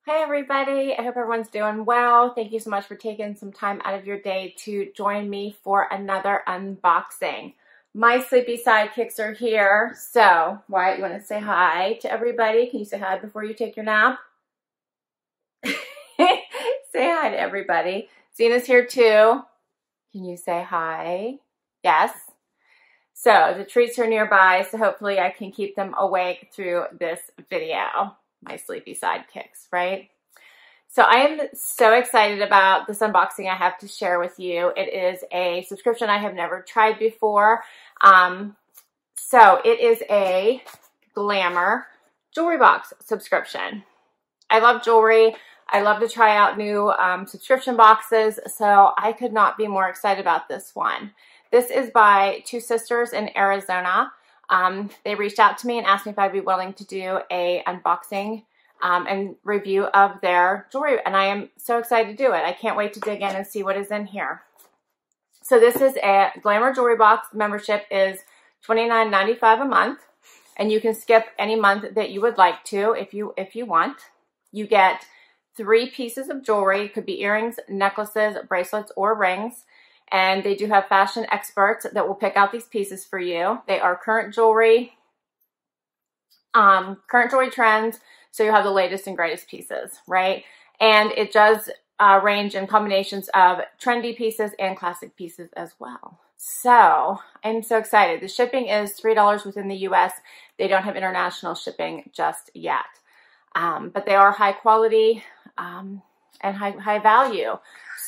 Hi everybody, I hope everyone's doing well. Thank you so much for taking some time out of your day to join me for another unboxing. My sleepy sidekicks are here. So, Wyatt, you want to say hi to everybody? Can you say hi before you take your nap? Say hi to everybody. Zena's here too. Can you say hi? Yes. So, the treats are nearby, so hopefully I can keep them awake through this video. My sleepy sidekicks, right? So I am so excited about this unboxing I have to share with you. It is a subscription I have never tried before. So it is a Glamour jewelry box subscription. I love jewelry. I love to try out new subscription boxes, so I could not be more excited about this one. This is by two sisters in Arizona. They reached out to me and asked me if I'd be willing to do a unboxing and review of their jewelry, and I am so excited to do it. I can't wait to dig in and see what is in here. So this is a Glamour jewelry box. Membership is $29.95 a month, and you can skip any month that you would like to if you want. You get 3 pieces of jewelry. It could be earrings, necklaces, bracelets, or rings. And they do have fashion experts that will pick out these pieces for you. They are current jewelry trends, so you have the latest and greatest pieces, right? And it does range in combinations of trendy pieces and classic pieces as well. So I'm so excited. The shipping is $3 within the US. They don't have international shipping just yet. But they are high quality and high value.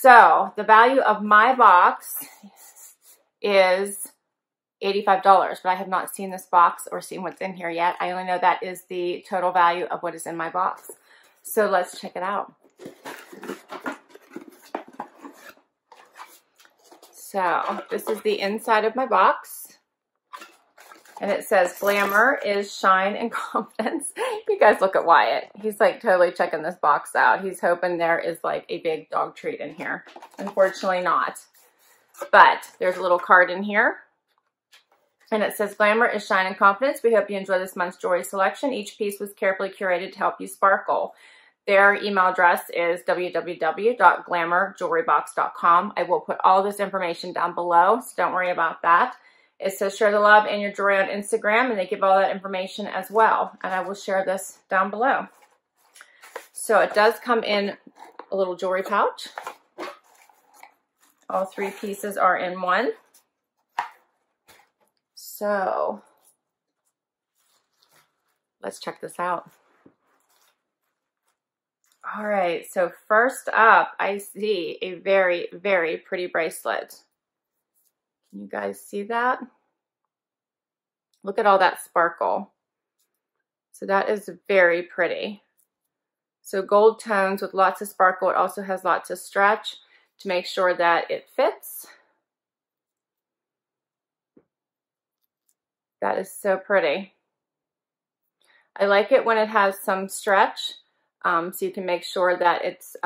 So the value of my box is $85, but I have not seen this box or seen what's in here yet. I only know that is the total value of what is in my box. So let's check it out. So this is the inside of my box. And it says, Glamour is shine and confidence. You guys look at Wyatt. He's like totally checking this box out. He's hoping there is like a big dog treat in here. Unfortunately not. But there's a little card in here. And it says, Glamour is shine and confidence. We hope you enjoy this month's jewelry selection. Each piece was carefully curated to help you sparkle. Their email address is www.glamourjewelrybox.com. I will put all this information down below, so don't worry about that. It says share the love and your jewelry on Instagram, and they give all that information as well. And I will share this down below. So it does come in a little jewelry pouch. All 3 pieces are in one. So let's check this out. All right, so first up, I see a very, very pretty bracelet. Can you guys see that? Look at all that sparkle. So that is very pretty. So gold tones with lots of sparkle. It also has lots of stretch to make sure that it fits. That is so pretty. I like it when it has some stretch, so you can make sure that it's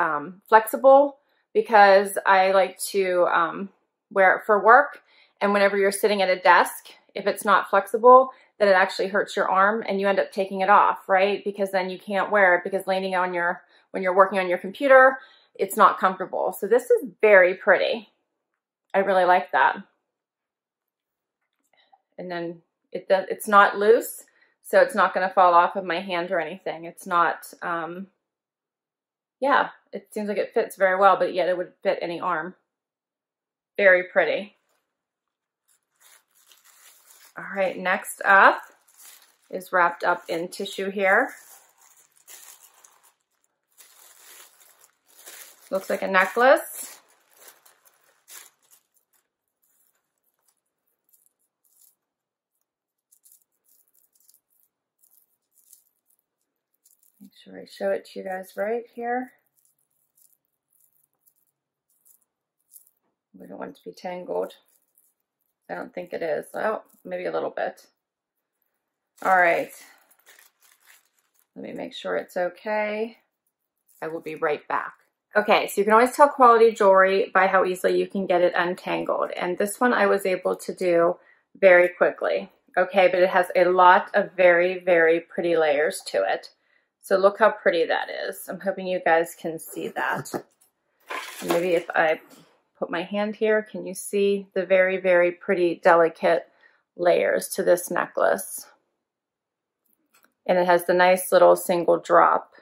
flexible, because I like to wear it for work. And whenever you're sitting at a desk, if it's not flexible, then it actually hurts your arm and you end up taking it off, right? Because then you can't wear it, because leaning on when you're working on your computer, it's not comfortable. So this is very pretty. I really like that. And then it's not loose, so it's not going to fall off of my hand or anything. It's not, yeah, it seems like it fits very well, but yet it would fit any arm. Very pretty. All right, next up is wrapped up in tissue here. Looks like a necklace. Make sure I show it to you guys right here. We don't want it to be tangled. I don't think it is. Oh, maybe a little bit. All right. Let me make sure it's okay. I will be right back. Okay, so you can always tell quality jewelry by how easily you can get it untangled. And this one I was able to do very quickly. Okay, but it has a lot of very, very pretty layers to it. So look how pretty that is. I'm hoping you guys can see that. Maybe if I put my hand here, can you see the very, very pretty, delicate layers to this necklace? And it has the nice little single drop.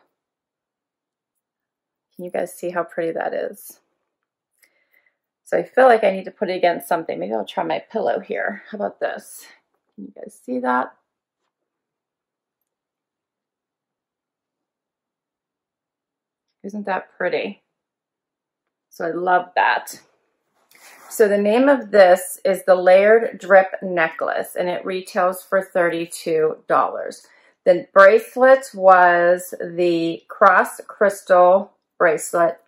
Can you guys see how pretty that is? So I feel like I need to put it against something. Maybe I'll try my pillow here. How about this? Can you guys see that? Isn't that pretty? So I love that. So the name of this is the Layered Drip Necklace, and it retails for $32. The bracelet was the Cross Crystal bracelet,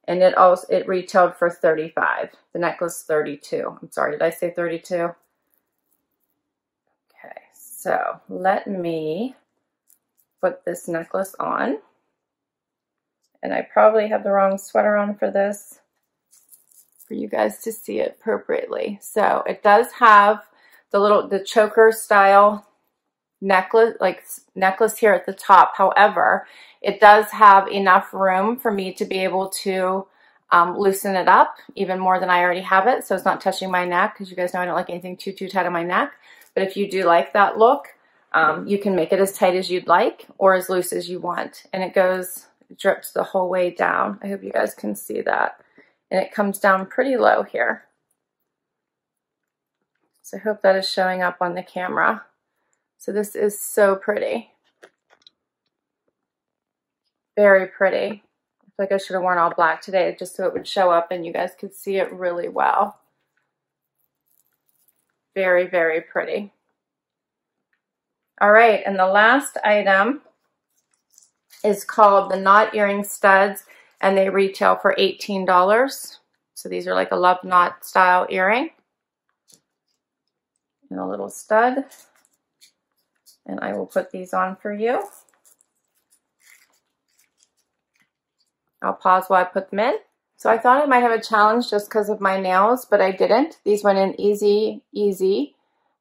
and it retailed for $35. The necklace $32. I'm sorry, did I say 32? Okay, so let me put this necklace on. And I probably have the wrong sweater on for this, for you guys to see it appropriately. So it does have the choker style necklace here at the top. However, it does have enough room for me to be able to loosen it up even more than I already have it. So it's not touching my neck, because you guys know I don't like anything too tight on my neck. But if you do like that look, you can make it as tight as you'd like or as loose as you want. And it drips the whole way down. I hope you guys can see that. And it comes down pretty low here. So I hope that is showing up on the camera. So this is so pretty. Very pretty. I feel like I should have worn all black today just so it would show up and you guys could see it really well. Very, very pretty. All right, and the last item is called the Knot Earring Studs, and they retail for $18. So these are like a love knot style earring. And a little stud. And I will put these on for you. I'll pause while I put them in. So I thought I might have a challenge just because of my nails, but I didn't. These went in easy, easy.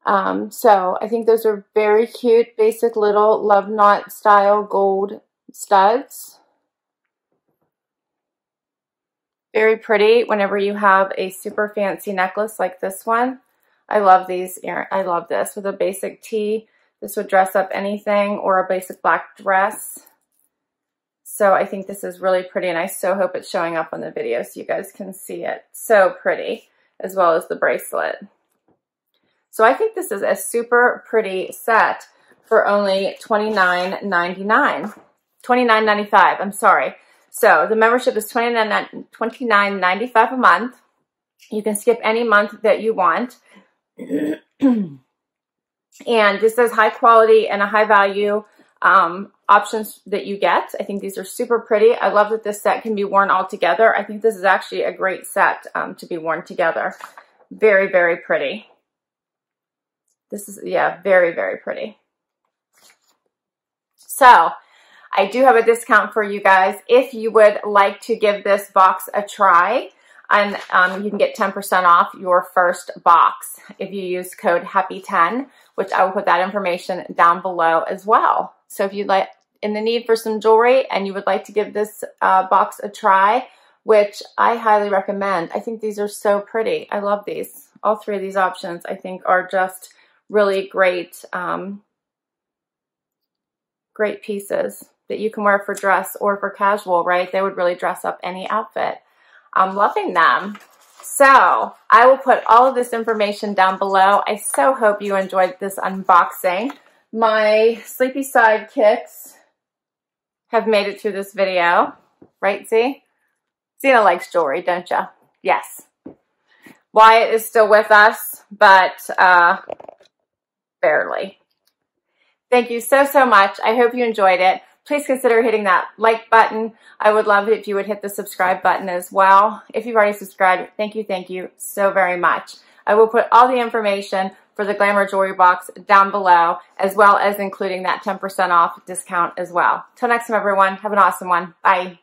So I think those are very cute, basic little love knot style gold studs. Very pretty whenever you have a super fancy necklace like this one. I love these. I love this with a basic tee. This would dress up anything, or a basic black dress. So I think this is really pretty, and I so hope it's showing up on the video so you guys can see it. So pretty, as well as the bracelet. So I think this is a super pretty set for only $29.99. $29.95, I'm sorry. So the membership is $29.95 a month. You can skip any month that you want. And this is high quality and a high value options that you get. I think these are super pretty. I love that this set can be worn all together. I think this is actually a great set to be worn together. Very, very pretty. This is, yeah, very, very pretty. So I do have a discount for you guys if you would like to give this box a try. And you can get 10% off your first box if you use code HAPPY10, which I will put that information down below as well. So if you'd like, in the need for some jewelry and you would like to give this box a try, which I highly recommend. I think these are so pretty. I love these. All three of these options I think are just really great, great pieces that you can wear for dress or for casual, right? They would really dress up any outfit. I'm loving them. So I will put all of this information down below. I so hope you enjoyed this unboxing. My sleepy sidekicks have made it through this video, right, Z? Zena likes jewelry, don't you? Yes. Wyatt is still with us, but barely. Thank you so, so much. I hope you enjoyed it. Please consider hitting that like button. I would love it if you would hit the subscribe button as well. If you've already subscribed, thank you so very much. I will put all the information for the Glamour Jewelry Box down below, as well as including that 10% off discount as well. Till next time, everyone, have an awesome one. Bye.